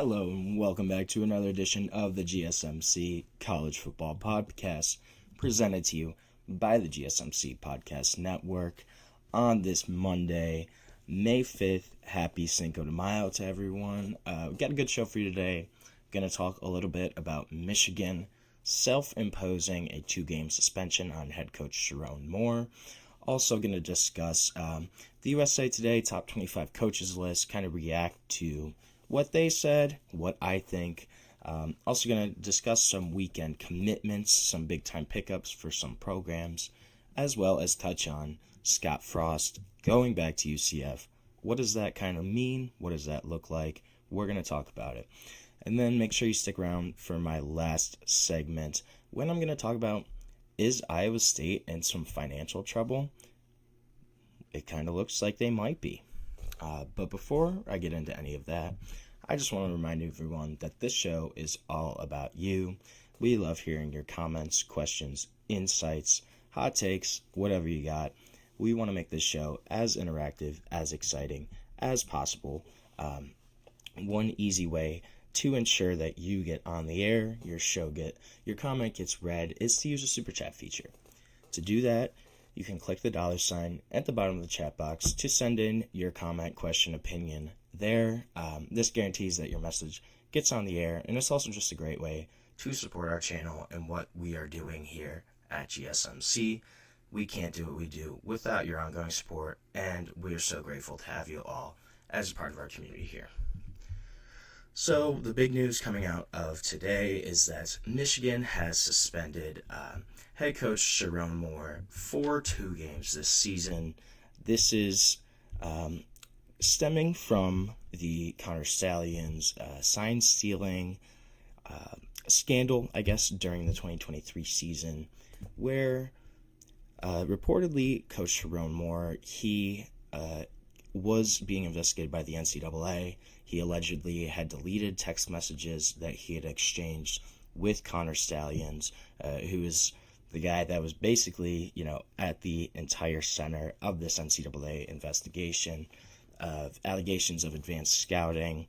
Hello and welcome back to another edition of the GSMC College Football Podcast, presented to you by the GSMC Podcast Network on this Monday, May 5th. Happy Cinco de Mayo to everyone. We've got a good show for you today. Going to talk a little bit about Michigan self-imposing a 2-game suspension on head coach Sherrone Moore. Also going to discuss the USA Today Top 25 Coaches list, kind of react to what they said, what I think. Also going to discuss some weekend commitments, some big-time pickups for some programs, as well as touch on Scott Frost going back to UCF. What does that kind of mean? What does that look like? We're going to talk about it. And then make sure you stick around for my last segment when I'm going to talk about, is Iowa State in some financial trouble? It kind of looks like they might be. But before I get into any of that, I just want to remind everyone that this show is all about you. We love hearing your comments, questions, insights, hot takes, whatever you got. We want to make this show as interactive, as exciting as possible. One easy way to ensure that you get on the air, your comment gets read, is to use a super chat feature. To do that, you can click the $ at the bottom of the chat box to send in your comment, question, opinion there. This guarantees that your message gets on the air, and it's also just a great way to support our channel and what we are doing here at GSMC. We can't do what we do without your ongoing support, and we are so grateful to have you all as a part of our community here. So the big news coming out of today is that Michigan has suspended head coach Sherrone Moore for 2 games this season. This is stemming from the Connor Stalions sign stealing scandal, I guess, during the 2023 season, where reportedly Coach Sherrone Moore, he was being investigated by the NCAA. He allegedly had deleted text messages that he had exchanged with Connor Stalions, who is the guy that was basically, at the entire center of this NCAA investigation of allegations of advanced scouting.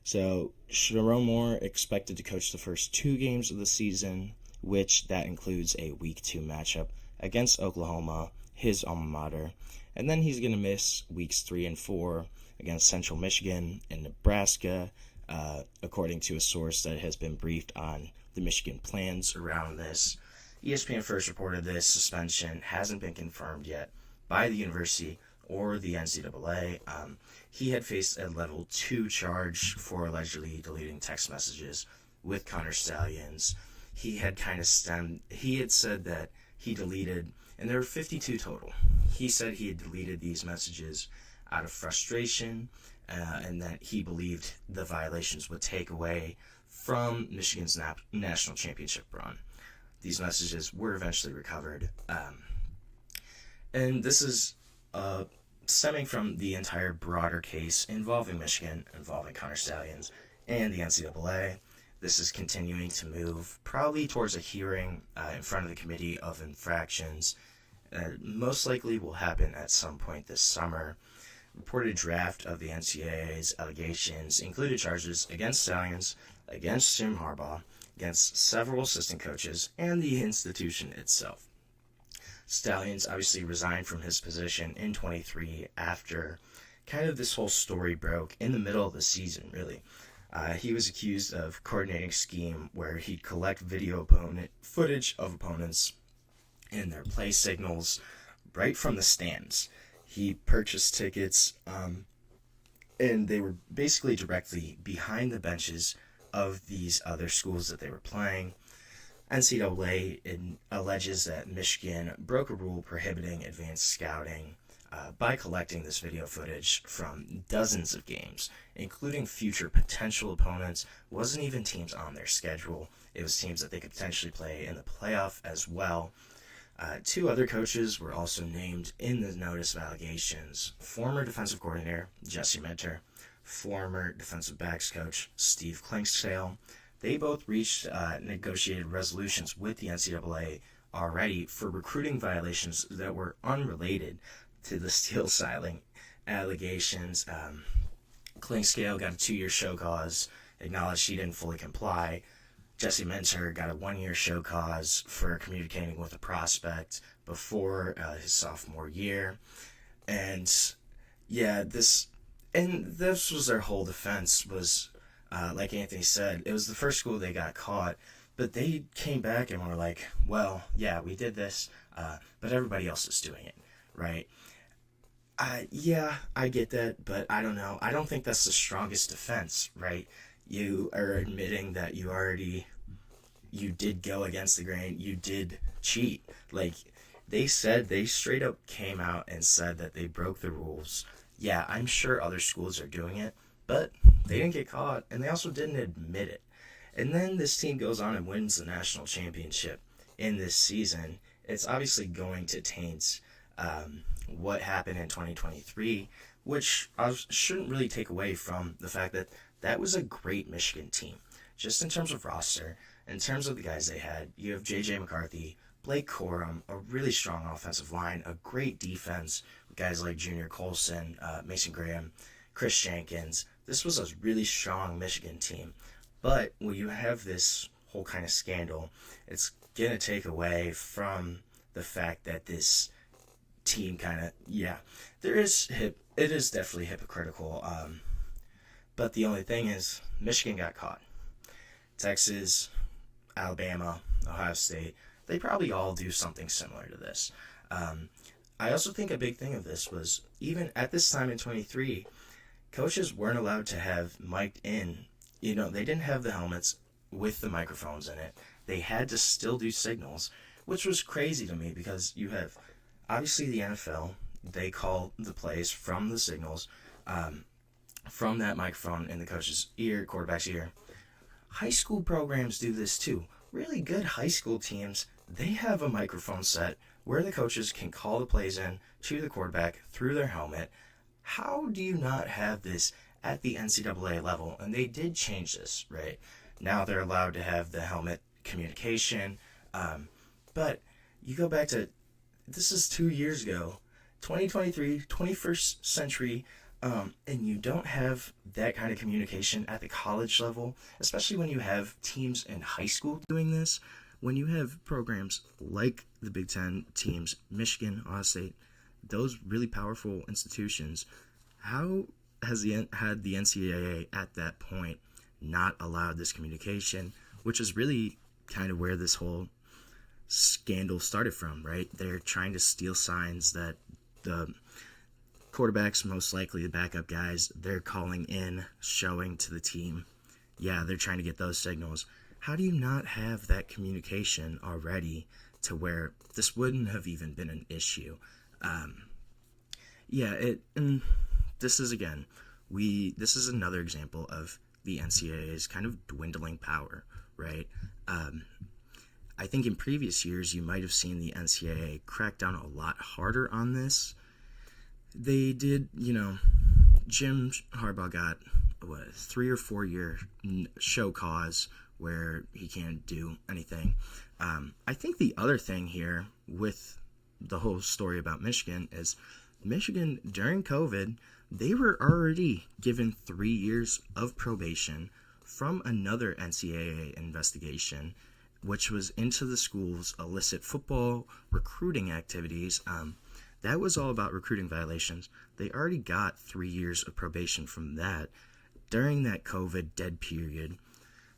So Sherrone Moore expected to coach the first 2 games of the season, which that includes a Week 2 matchup against Oklahoma, his alma mater. And then he's going to miss Weeks 3 and 4 against Central Michigan and Nebraska, according to a source that has been briefed on the Michigan plans around this. ESPN first reported this suspension hasn't been confirmed yet by the university or the NCAA. He had faced a level 2 charge for allegedly deleting text messages with Connor Stalions. He had said that he deleted, and there were 52 total. He said he had deleted these messages out of frustration, and that he believed the violations would take away from Michigan's national championship run. These messages were eventually recovered. And this is stemming from the entire broader case involving Michigan, involving Connor Stalions, and the NCAA. This is continuing to move probably towards a hearing in front of the Committee of Infractions. Most likely will happen at some point this summer. Reported draft of the NCAA's allegations included charges against Stalions, against Jim Harbaugh, against several assistant coaches, and the institution itself. Stalions obviously resigned from his position in 23 after kind of this whole story broke in the middle of the season, really. He was accused of coordinating a scheme where he'd collect video footage of opponents and their play signals right from the stands. He purchased tickets, and they were basically directly behind the benches of these other schools that they were playing. NCAA alleges that Michigan broke a rule prohibiting advanced scouting by collecting this video footage from dozens of games, including future potential opponents. It wasn't even teams on their schedule. It was teams that they could potentially play in the playoff as well. 2 other coaches were also named in the notice of allegations. Former defensive coordinator Jesse Minter, former defensive backs coach Steve Clinkscale. They both reached negotiated resolutions with the NCAA already for recruiting violations that were unrelated to the steal signing allegations. Clinkscale got a 2-year show cause acknowledged he didn't fully comply. Jesse Minter got a 1-year show cause for communicating with a prospect before his sophomore year. And yeah, this was their whole defense was, like Anthony said, it was the first school they got caught, but they came back and were like, well, yeah, we did this, but everybody else is doing it, right? Yeah, I get that, but I don't know. I don't think that's the strongest defense, right? You are admitting that you did go against the grain, you did cheat. Like, they straight up came out and said that they broke the rules. Yeah, I'm sure other schools are doing it, but they didn't get caught, and they also didn't admit it. And then this team goes on and wins the national championship in this season. It's obviously going to taint what happened in 2023, which I shouldn't really take away from the fact that that was a great Michigan team. Just in terms of roster, in terms of the guys they had, you have J.J. McCarthy, Blake Corum, a really strong offensive line, a great defense with guys like Junior Colson, Mason Graham, Chris Jenkins. This was a really strong Michigan team. But when you have this whole kind of scandal, it's going to take away from the fact that this team kind of, it is definitely hypocritical. But the only thing is, Michigan got caught. Texas, Alabama, Ohio State, they probably all do something similar to this. I also think a big thing of this was, even at this time in 23, coaches weren't allowed to have mic'd in. They didn't have the helmets with the microphones in it. They had to still do signals, which was crazy to me because you have, obviously, the NFL. They call the plays from the signals, from that microphone in the coach's ear, quarterback's ear. High school programs do this too. Really good high school teams, they have a microphone set where the coaches can call the plays in to the quarterback through their helmet. How do you not have this at the NCAA level? And they did change this, right? Now they're allowed to have the helmet communication. But you go back to, this is 2 years ago, 2023, 21st century, and you don't have that kind of communication at the college level, especially when you have teams in high school doing this, when you have programs like the Big Ten teams, Michigan, Ohio State, those really powerful institutions. How had the NCAA at that point not allowed this communication, which is really kind of where this whole scandal started from, right? They're trying to steal signs that the quarterbacks, most likely the backup guys, they're calling in, showing to the team. Yeah, they're trying to get those signals. How do you not have that communication already to where this wouldn't have even been an issue? This is another example of the NCAA's kind of dwindling power, right? I think in previous years, you might have seen the NCAA crack down a lot harder on this. They did, Jim Harbaugh got a 3 or 4 year show cause where he can't do anything. I think the other thing here with the whole story about Michigan is Michigan, during COVID, they were already given 3 years of probation from another NCAA investigation, which was into the school's illicit football recruiting activities. That was all about recruiting violations. They already got 3 years of probation from that during that COVID dead period.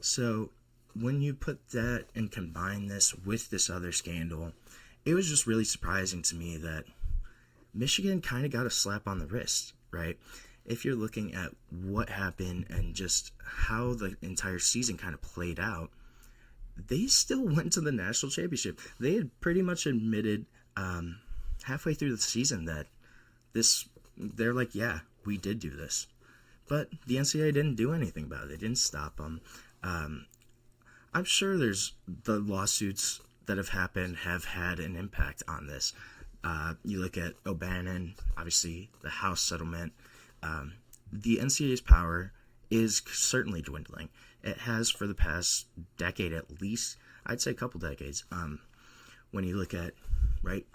So when you put that and combine this with this other scandal, it was just really surprising to me that Michigan kind of got a slap on the wrist, right? If you're looking at what happened and just how the entire season kind of played out, they still went to the national championship. They had pretty much admitted halfway through the season that they're like, yeah, we did do this. But the NCAA didn't do anything about it. They didn't stop them. I'm sure the lawsuits that have happened have had an impact on this. You look at O'Bannon, obviously the House settlement. The NCAA's power is certainly dwindling. It has for the past decade at least. I'd say a couple decades. When you look at, right,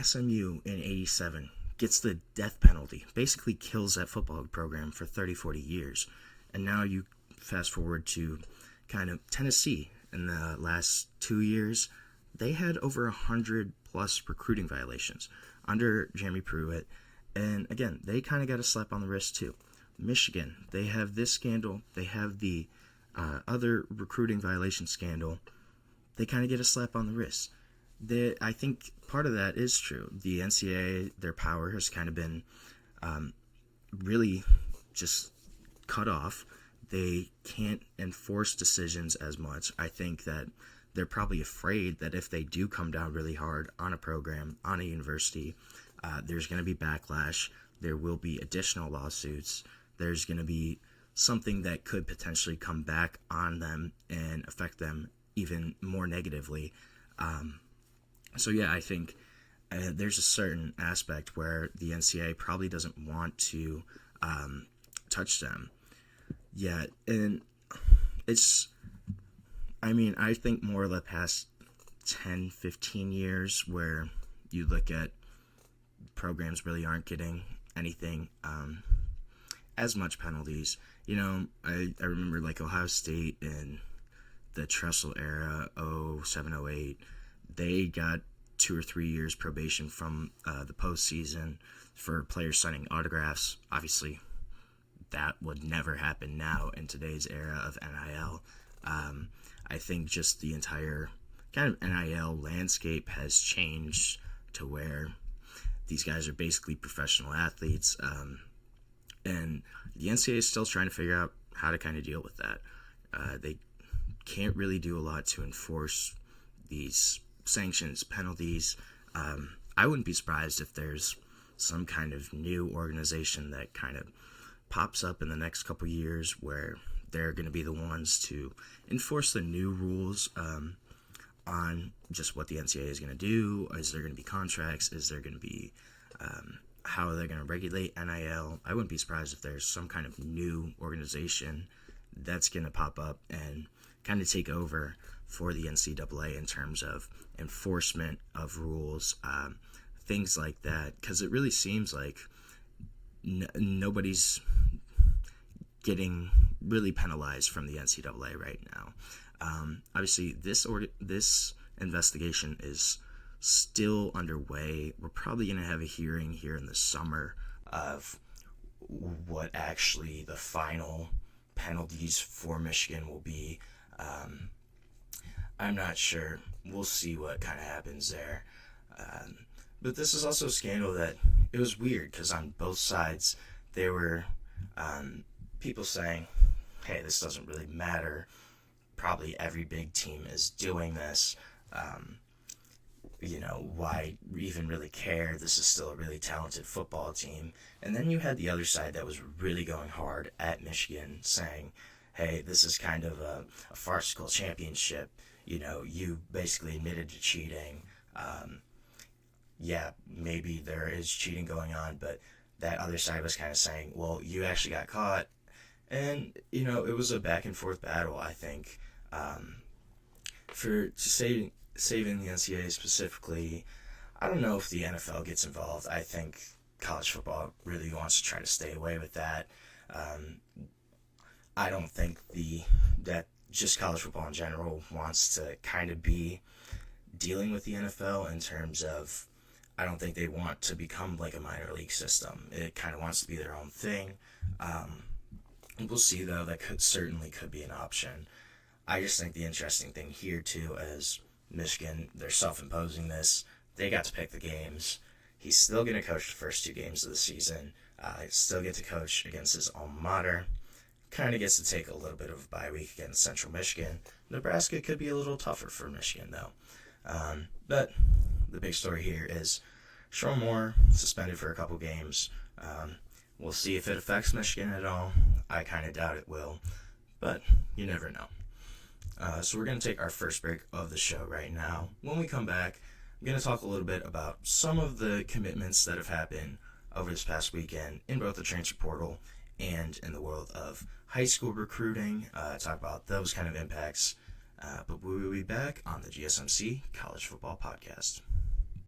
SMU in 87 gets the death penalty, basically kills that football program for 30, 40 years. And now you fast forward to kind of Tennessee in the last 2 years, they had over 100 plus recruiting violations under Jeremy Pruitt. And again, they kind of got a slap on the wrist too. Michigan, they have this scandal. They have the other recruiting violation scandal. They kind of get a slap on the wrist. I think part of that is true. The NCAA, their power has kind of been really just cut off. They can't enforce decisions as much. I think that they're probably afraid that if they do come down really hard on a program, on a university, there's going to be backlash. There will be additional lawsuits. There's going to be something that could potentially come back on them and affect them even more negatively. So yeah, I think there's a certain aspect where the NCAA probably doesn't want to touch them yet. And I think more of the past 10, 15 years where you look at programs really aren't getting anything as much penalties. I remember like Ohio State in the Tressel era, 07, 08, they got 2 or 3 years probation from the postseason for players signing autographs. Obviously, that would never happen now in today's era of NIL. I think just the entire kind of NIL landscape has changed to where these guys are basically professional athletes, and the NCAA is still trying to figure out how to kind of deal with that. They can't really do a lot to enforce these sanctions, penalties. I wouldn't be surprised if there's some kind of new organization that kind of pops up in the next couple years where they're going to be the ones to enforce the new rules on just what the NCAA is going to do. Is there going to be contracts? Is there going to be how are they going to regulate NIL? I wouldn't be surprised if there's some kind of new organization that's going to pop up and kind of take over for the NCAA in terms of enforcement of rules, things like that, because it really seems like nobody's getting really penalized from the NCAA right now. Obviously, this investigation is still underway. We're probably going to have a hearing here in the summer of what actually the final penalties for Michigan will be. I'm not sure. We'll see what kind of happens there. But this is also a scandal that it was weird because on both sides there were people saying, hey, this doesn't really matter. Probably every big team is doing this. Why even really care? This is still a really talented football team. And then you had the other side that was really going hard at Michigan saying, hey, this is kind of a farcical championship. You basically admitted to cheating. Yeah, maybe there is cheating going on, but that other side was kind of saying, well, you actually got caught. And, it was a back and forth battle, I think. For saving the NCAA specifically, I don't know if the NFL gets involved. I think college football really wants to try to stay away with that. I don't think that just college football in general wants to kind of be dealing with the NFL in terms of, I don't think they want to become like a minor league system. It kind of wants to be their own thing. We'll see, though. That certainly could be an option. I just think the interesting thing here, too, is Michigan, they're self-imposing this. They got to pick the games. He's still going to coach the first 2 games of the season. Still get to coach against his alma mater. Kind of gets to take a little bit of a bye week against Central Michigan. Nebraska could be a little tougher for Michigan, though. But the big story here is Sherrone Moore suspended for a couple games. We'll see if it affects Michigan at all. I kind of doubt it will, but you never know. So we're going to take our first break of the show right now. When we come back, I'm going to talk a little bit about some of the commitments that have happened over this past weekend in both the transfer portal and in the world of high school recruiting, talk about those kind of impacts. But we will be back on the GSMC College Football Podcast.